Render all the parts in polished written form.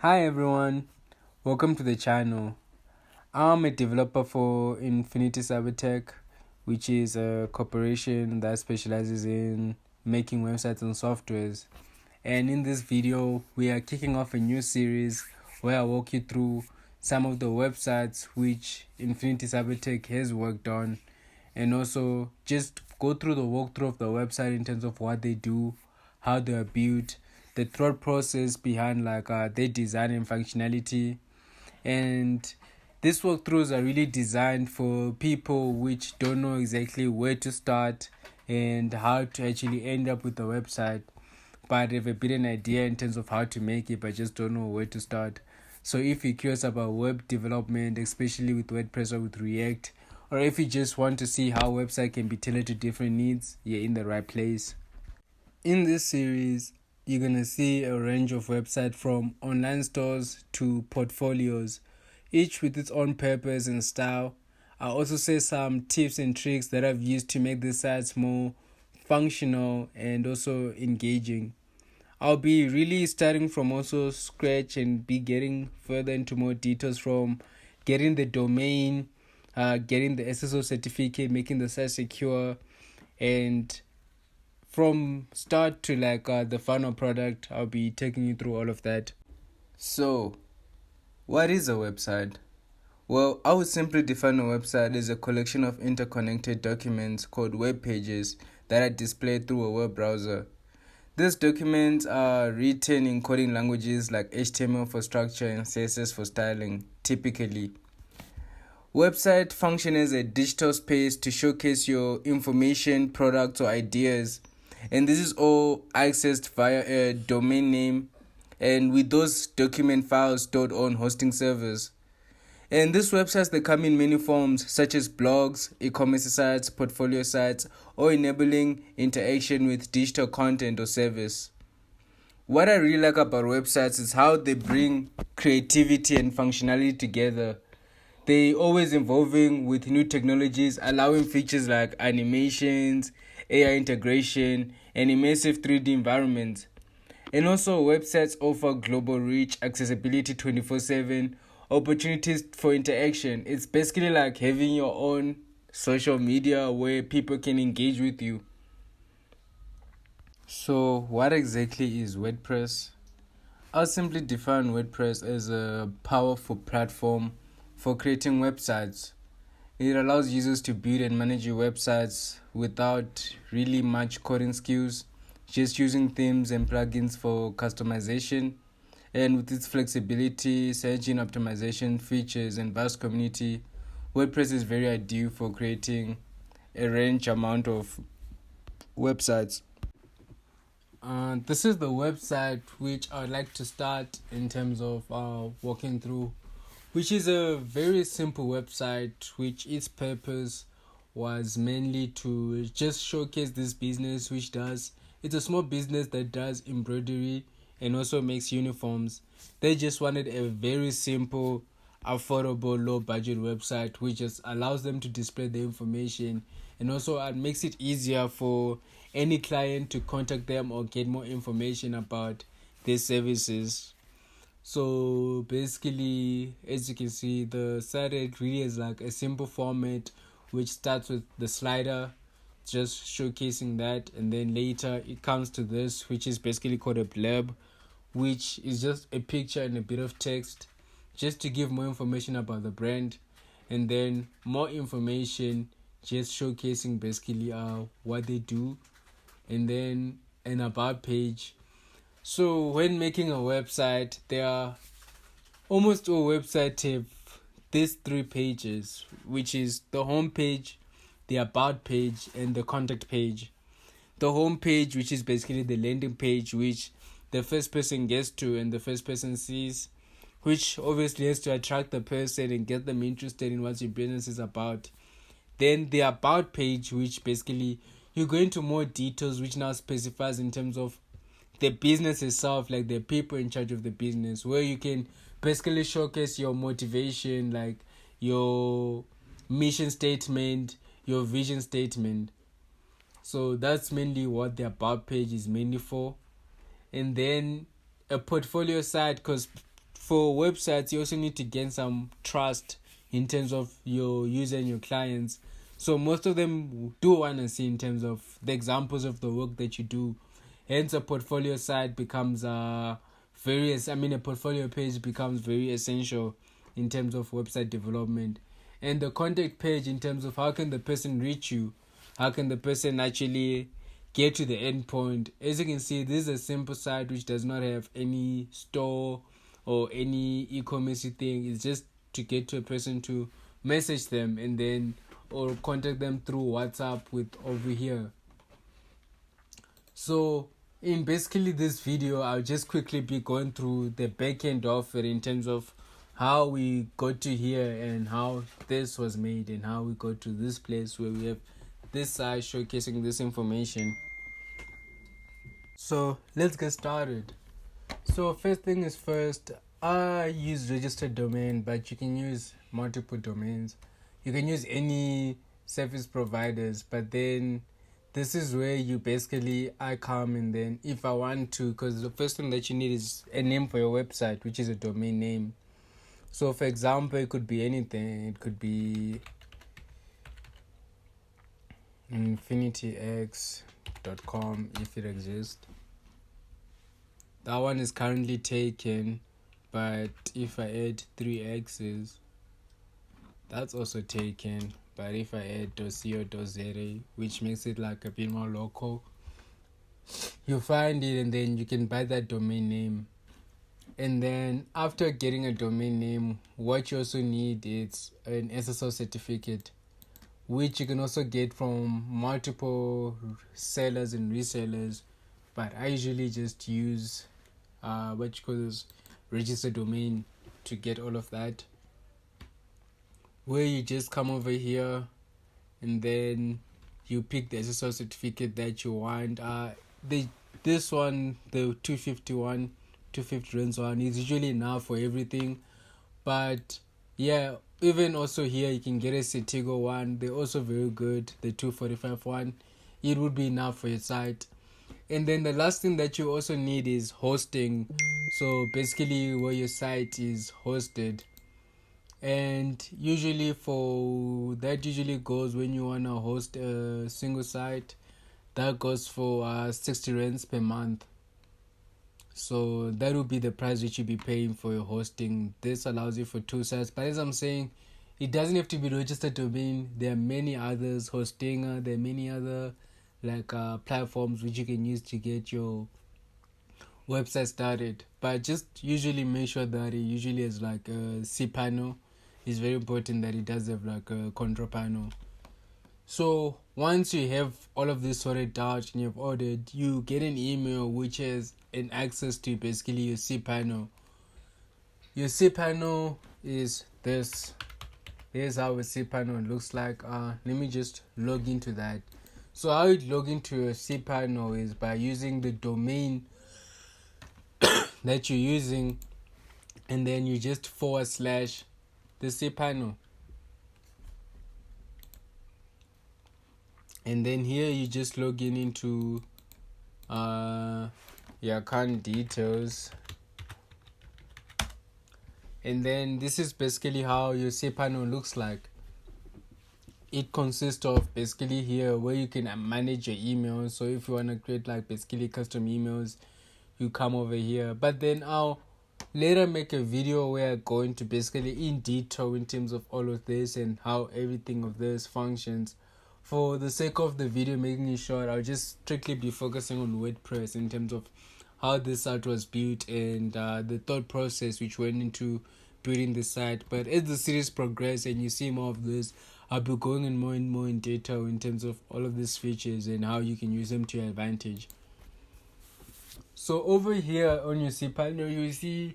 Hi everyone, welcome to the channel. I'm a developer for Infinity Cybertech, which is a corporation that specializes in making websites and softwares. And in this video, we are kicking off a new series where I walk you through some of the websites which Infinity Cybertech has worked on, and also just go through the walkthrough of the website in terms of what they do, how they are built, the thought process behind their design and functionality. And these walkthroughs are really designed for people which don't know exactly where to start and how to actually end up with the website, but have a bit an idea in terms of how to make it but just don't know where to start. So if you're curious about web development, especially with WordPress or with React, or if you just want to see how website can be tailored to different needs, you're in the right place. In this series, you're going to see a range of websites from online stores to portfolios, each with its own purpose and style. I'll also say some tips and tricks that I've used to make the sites more functional and also engaging. I'll be really starting from also scratch and be getting further into more details from getting the domain, getting the SSO certificate, making the site secure, and from start to the final product. I'll be taking you through all of that. So, what is a website? Well, I would simply define a website as a collection of interconnected documents called web pages that are displayed through a web browser. These documents are written in coding languages like HTML for structure and CSS for styling, typically. Website function as a digital space to showcase your information, products, or ideas. And this is all accessed via a domain name and with those document files stored on hosting servers. And these websites, they come in many forms such as blogs, e-commerce sites, portfolio sites, or enabling interaction with digital content or service. What I really like about websites is how they bring creativity and functionality together. They always evolving with new technologies, allowing features like animations, AI integration, and immersive 3D environments. And also, websites offer global reach, accessibility 24/7, opportunities for interaction. It's basically like having your own social media where people can engage with you. So, what exactly is WordPress? I'll simply define WordPress as a powerful platform for creating websites. It allows users to build and manage your websites without really much coding skills, just using themes and plugins for customization. And with its flexibility, search engine optimization features, and vast community, WordPress is very ideal for creating a range amount of websites. This is the website which I'd like to start in terms of walking through, which is a very simple website which its purpose was mainly to just showcase this business which does, it's a small business that does embroidery and also makes uniforms. They just wanted a very simple, affordable, low budget website which just allows them to display the information, and also it makes it easier for any client to contact them or get more information about their services. So basically, as you can see, the site really is like a simple format which starts with the slider, just showcasing that, and then later it comes to this, which is basically called a blurb, which is just a picture and a bit of text just to give more information about the brand, and then more information just showcasing basically what they do, and then an about page. So when making a website, there are almost all websites have these three pages, which is the home page, the about page, and the contact page. The home page, which is basically the landing page, which the first person gets to and the first person sees, which obviously has to attract the person and get them interested in what your business is about. Then the about page, which basically you go into more details, which now specifies in terms of the business itself, like the people in charge of the business, where you can basically showcase your motivation, like your mission statement, your vision statement. So that's mainly what the about page is mainly for. And then a portfolio site, because for websites, you also need to gain some trust in terms of your user and your clients. So most of them do want to see in terms of the examples of the work that you do. Hence, a portfolio site becomes a portfolio page becomes very essential in terms of website development. And the contact page, in terms of how can the person reach you, how can the person actually get to the end point. As you can see, this is a simple site which does not have any store or any e-commerce thing. It's just to get to a person to message them and then or contact them through WhatsApp with over here. So in basically this video, I'll just quickly be going through the back end of it in terms of how we got to here and how this was made and how we got to this place where we have this side showcasing this information. So let's get started. So first thing is first, I use registered domain, but you can use multiple domains. You can use any service providers, but then this is where I come, and then if I want to, because the first thing that you need is a name for your website, which is a domain name. So for example, it could be anything. It could be infinityx.com if it exists. That one is currently taken, but if I add 3 X's, that's also taken. But if I add .co.za, which makes it like a bit more local, you find it and then you can buy that domain name. And then after getting a domain name, what you also need is an SSL certificate, which you can also get from multiple sellers and resellers. But I usually just use registered domain to get all of that, where you just come over here and then you pick the SSL certificate that you want. This one, the 250 rands one, is usually enough for everything. But yeah, even also here you can get a Citigo one. They're also very good. The 245 one, it would be enough for your site. And then the last thing that you also need is hosting. So basically where your site is hosted. And usually for that goes when you want to host a single site. That goes for 60 rands per month. So that would be the price which you'll be paying for your hosting. This allows you for 2 sites. But as I'm saying, it doesn't have to be registered domain. There are many others, Hostinger. There are many other platforms which you can use to get your website started. But just usually make sure that it usually has like a cPanel. It's very important that it does have like a control panel. So once you have all of this sorted out and you've ordered, you get an email which has an access to basically your cPanel. Your cPanel is this. Here's how a cPanel looks like. Let me just log into that. So how you log into your cPanel is by using the domain that you're using, and then you just / the cPanel. And then here you just log into your account details. And then this is basically how your cPanel looks like. It consists of basically here where you can manage your emails. So if you want to create like basically custom emails, you come over here. But then I'll later make a video where I go into basically in detail in terms of all of this and how everything of this functions. For the sake of the video making it short, I'll just strictly be focusing on WordPress in terms of how this site was built and the thought process which went into building the site. But as the series progresses and you see more of this, I'll be going in more and more in detail in terms of all of these features and how you can use them to your advantage. So over here on your cPanel, you see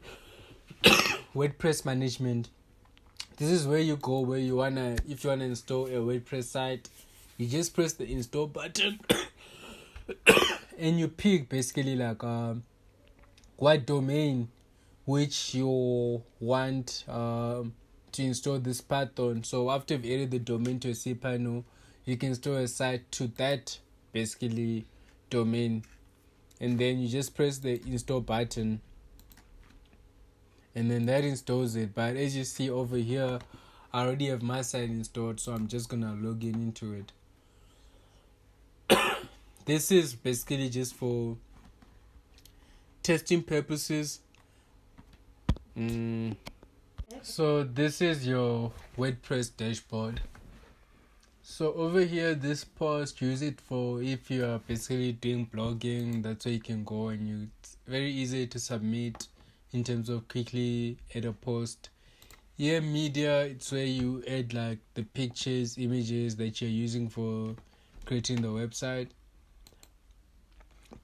WordPress management. This is where you go if you wanna install a WordPress site. You just press the install button and you pick basically like what domain which you want to install this path on. So after you've added the domain to a cPanel, you can install a site to that basically domain, and then you just press the install button, and then that installs it. But as you see over here, I already have my site installed, so I'm just gonna log in into it. This is basically just for testing purposes. So this is your WordPress dashboard. So over here, this post, use it for if you are basically doing blogging. That's where you can go, and it's very easy to submit in terms of quickly add a post. Here, media, it's where you add like the pictures, images that you're using for creating the website.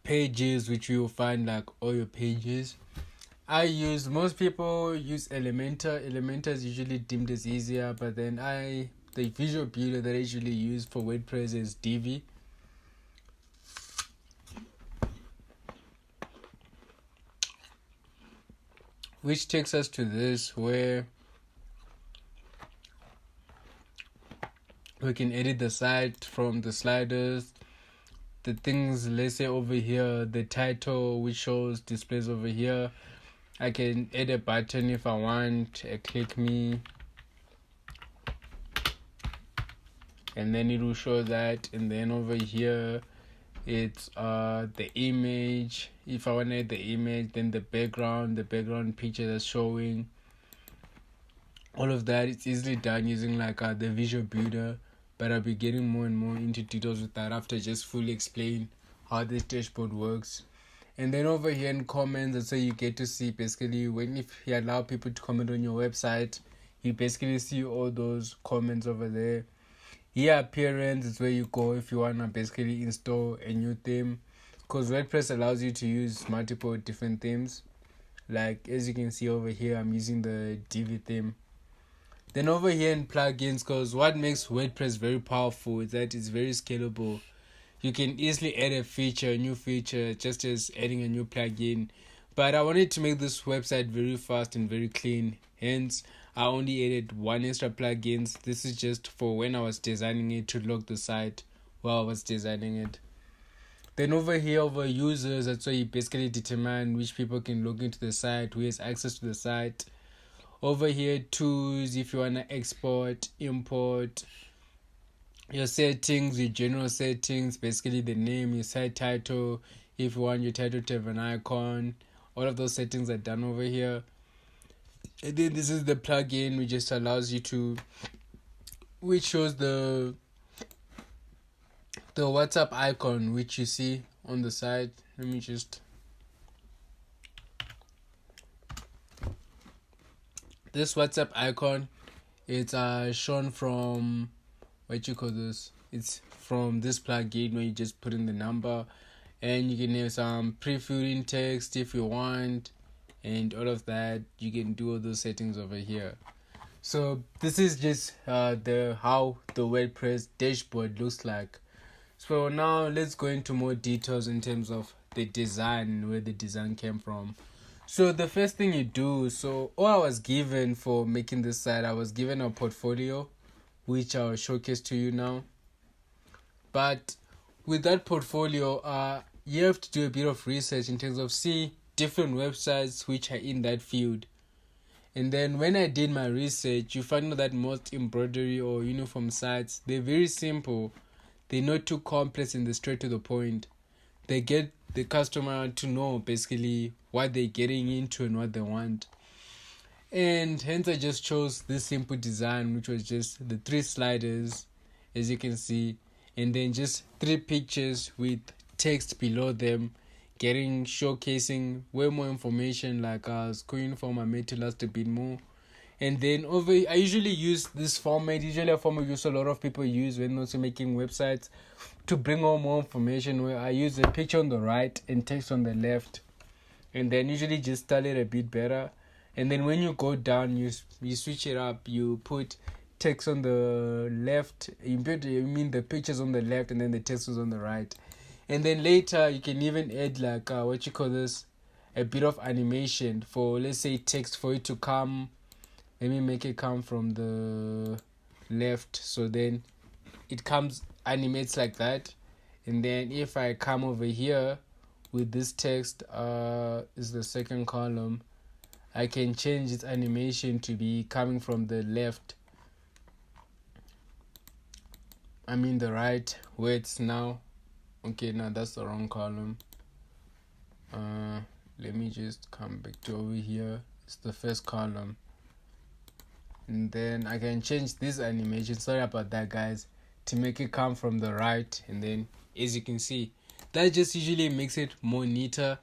Pages, which you will find like all your pages. Most people use Elementor. Elementor is usually deemed as easier, but then the visual builder that I usually use for WordPress is Divi. Which takes us to this, where we can edit the site from the sliders. The things, let's say over here, the title which displays over here. I can add a button if I want, a click me, and then it will show that. And then over here, it's the image. If I want to add the image, then the background picture that's showing. All of that, it's easily done using like the visual builder, but I'll be getting more and more into details with that after I just fully explain how this dashboard works. And then over here in comments, that's where you get to see basically if you allow people to comment on your website, you basically see all those comments over there. Here, appearance is where you go if you want to basically install a new theme, because WordPress allows you to use multiple different themes. Like as you can see over here, I'm using the Divi theme. Then over here in plugins, because what makes WordPress very powerful is that it's very scalable. You can easily add a new feature, just as adding a new plugin. But I wanted to make this website very fast and very clean. Hence, I only added one extra plugin. This is just for when I was designing it, to log the site while I was designing it. Then over here, over users, that's where you basically determine which people can log into the site, who has access to the site. Over here, tools, if you want to export, import. Your settings, your general settings, basically the name, your site title, if you want your title to have an icon. All of those settings are done over here. And then this is the plugin, which just allows you which shows the WhatsApp icon, which you see on the side. Let me just... This WhatsApp icon, it's shown from... It's from this plugin where you just put in the number, and you can have some pre-filling text if you want, and all of that. You can do all those settings over here. So this is just how the WordPress dashboard looks like. So now let's go into more details in terms of the design, where the design came from. So the first thing you do, all I was given for making this site, I was given a portfolio, which I'll showcase to you now. But with that portfolio, you have to do a bit of research in terms of see different websites which are in that field. And then when I did my research, you find out that most embroidery or uniform sites, they're very simple. They're not too complex and they're straight to the point. They get the customer to know basically what they're getting into and what they want. And hence I just chose this simple design, which was just the 3 sliders, as you can see, and then just 3 pictures with text below them, showcasing way more information, like screen form I made to last a bit more. And then I usually use this format, a format which a lot of people use when also making websites, to bring on more information, where I use a picture on the right and text on the left, and then usually just style it a bit better. And then when you go down, you switch it up. You put text on the left. The pictures on the left, and then the text is on the right. And then later you can even add like a bit of animation for, let's say, text for it to come. Let me make it come from the left, so then it animates like that. And then if I come over here with this text, is the second column, I can change its animation to be coming from the left, the right, where it's now. Okay, now that's the wrong column. Let me just come back to over here. It's the first column. And then I can change this animation, sorry about that guys, to make it come from the right. And then as you can see, that just usually makes it more neater.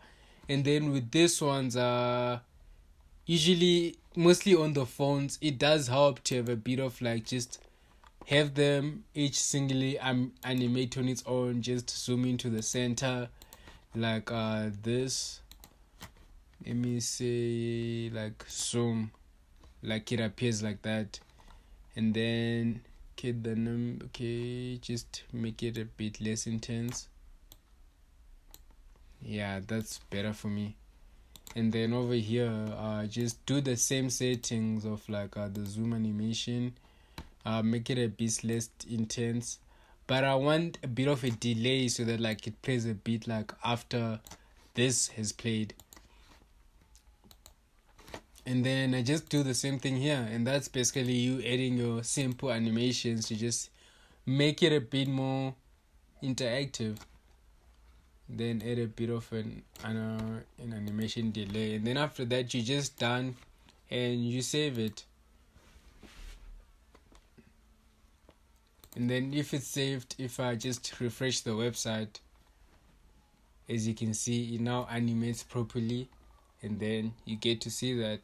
And then with this ones, usually mostly on the phones, it does help to have a bit of like just have them each singly animate on its own, just zoom into the center like this. Let me say like zoom, like it appears like that. And then just make it a bit less intense. Yeah, that's better for me. And then over here, just do the same settings of like the zoom animation. Make it a bit less intense, but I want a bit of a delay so that like it plays a bit like after this has played. And then I just do the same thing here, and that's basically you adding your simple animations to just make it a bit more interactive. Then add a bit of an animation delay, and then after that you're just done and you save it. And then if it's saved, if I just refresh the website, as you can see, it now animates properly, and then you get to see that.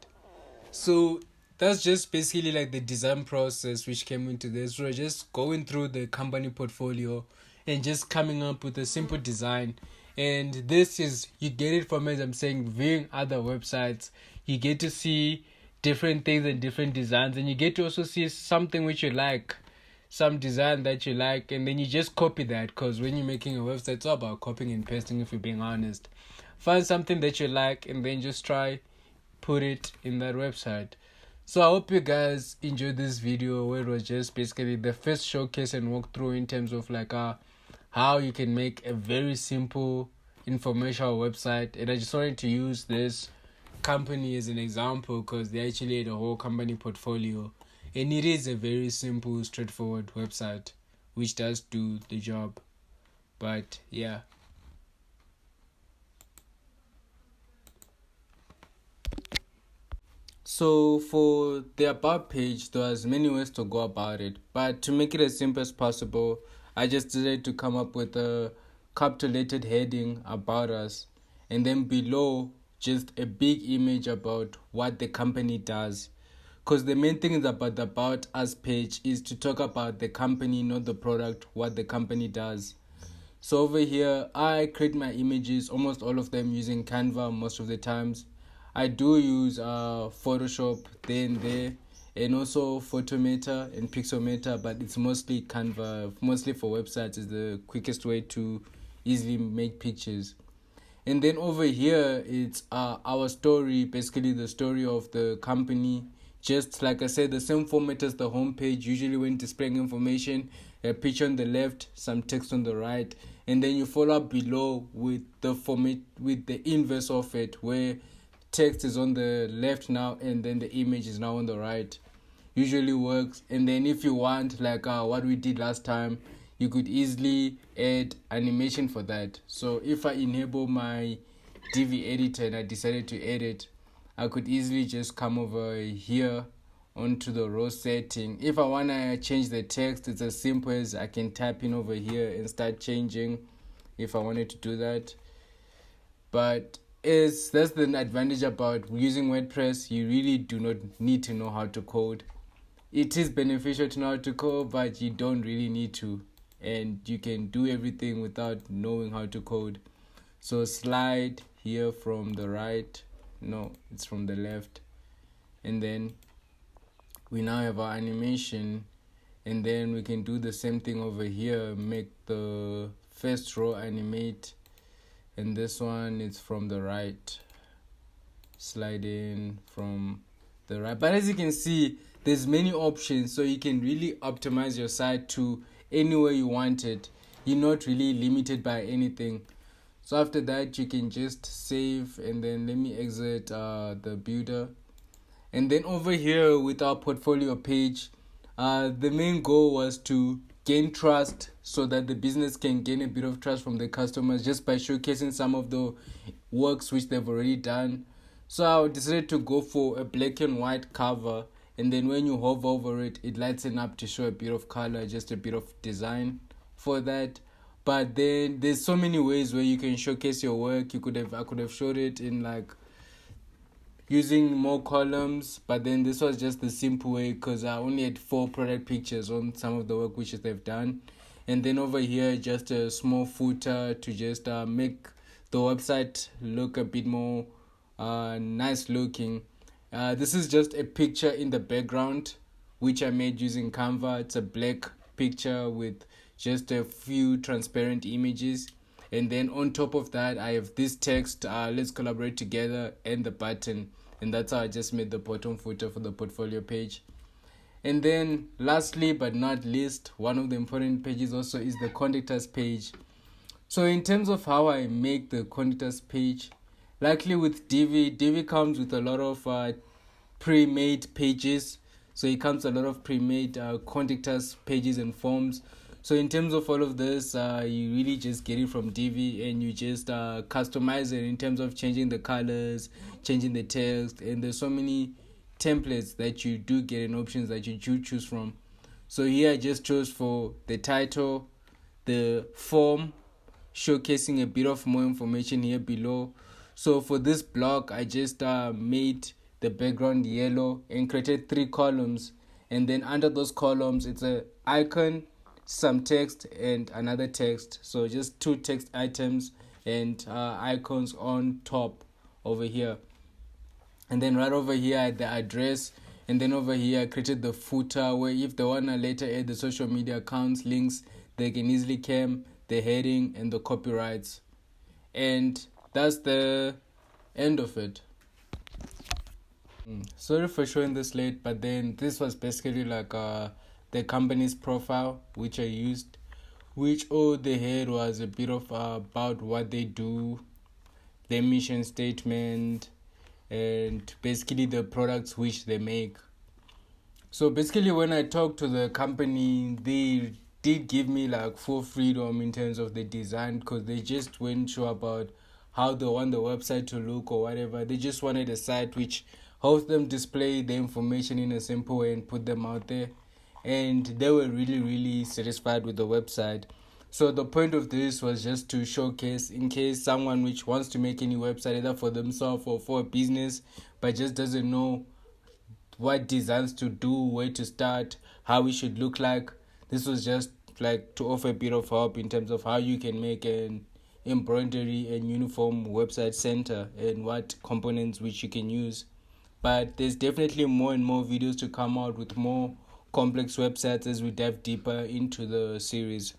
So that's just basically like the design process which came into this. We're just going through the company portfolio and just coming up with a simple design. And this is, you get it from, as I'm saying, viewing other websites. You get to see different things and different designs, and you get to also see something which you like, some design that you like, and then you just copy that, because when you're making a website, it's all about copying and pasting, if you're being honest. Find something that you like and then just try put it in that website. So I hope you guys enjoyed this video, where it was just basically the first showcase and walkthrough in terms of like how you can make a very simple informational website. And I just wanted to use this company as an example because they actually had a whole company portfolio, and it is a very simple, straightforward website which does do the job. But yeah. So for the about page, there's many ways to go about it, but to make it as simple as possible, I just decided to come up with a capitulated heading about us, and then below just a big image about what the company does. Because the main thing is about the about us page is to talk about the company, not the product, what the company does. So over here, I create my images, almost all of them using Canva most of the times. I do use Photoshop then there, and also Photometer and Pixelmator, but it's mostly Canva, mostly for websites is the quickest way to easily make pictures. And then over here, it's our story, basically the story of the company. Just like I said, the same format as the homepage, usually when displaying information, a picture on the left, some text on the right, and then you follow up below with the format, with the inverse of it, where text is on the left now and then the image is now on the right. Usually works. And then if you want, like what we did last time, you could easily add animation for that. So if I enable my Divi editor and I decided to edit, I could easily just come over here onto the row setting. If I want to change the text, it's as simple as I can tap in over here and start changing if I wanted to do that. But that's the advantage about using WordPress. You really do not need to know how to code. It is beneficial to know how to code, but you don't really need to, and you can do everything without knowing how to code. So slide here from the right, no, it's from the left, and then we now have our animation, and then we can do the same thing over here, make the first row animate, and this one is from the right, slide in from the right. But as you can see, there's many options, so you can really optimize your site to anywhere you want it. You're not really limited by anything. So after that, you can just save, and then let me exit the builder. And then over here with our portfolio page, the main goal was to gain trust so that the business can gain a bit of trust from the customers just by showcasing some of the works which they've already done. So I decided to go for a black and white cover, and then when you hover over it, it lights up to show a bit of color, just a bit of design for that. But then there's so many ways where you can showcase your work. I could have showed it in like using more columns, but then this was just the simple way because I only had 4 product pictures on some of the work which they've done. And then over here, just a small footer to just make the website look a bit more nice looking. This is just a picture in the background which I made using Canva. It's a black picture with just a few transparent images, and then on top of that I have this text, let's collaborate together, and the button. And that's how I just made the bottom footer for the portfolio page. And then lastly but not least, one of the important pages also is the contact us page. So in terms of how I make the contact us page, likely with Divi comes with a lot of pre-made pages. So it comes a lot of pre-made contact us pages and forms. So in terms of all of this, you really just get it from Divi, and you just customize it in terms of changing the colors, changing the text, and there's so many templates that you do get and options that you do choose from. So here I just chose for the title, the form, showcasing a bit of more information here below. So for this block, I just made the background yellow and created 3 columns, and then under those columns it's an icon, some text, and another text. So just 2 text items and icons on top over here. And then right over here at the address, and then over here I created the footer where if they want to later add the social media accounts links, they can easily claim the heading and the copyrights. And that's the end of it. Sorry for showing this late, but then this was basically like the company's profile which I used, which all they had was a bit of about what they do, their mission statement, and basically the products which they make. So basically when I talked to the company, they did give me like full freedom in terms of the design, because they just weren't sure about how they want the website to look or whatever. They just wanted a site which helps them display the information in a simple way and put them out there, and they were really satisfied with the website. So the point of this was just to showcase in case someone which wants to make any website either for themselves or for a business but just doesn't know what designs to do, where to start, how it should look like. This was just like to offer a bit of help in terms of how you can make an embroidery and uniform website center and what components which you can use. But there's definitely more and more videos to come out with more complex websites as we dive deeper into the series.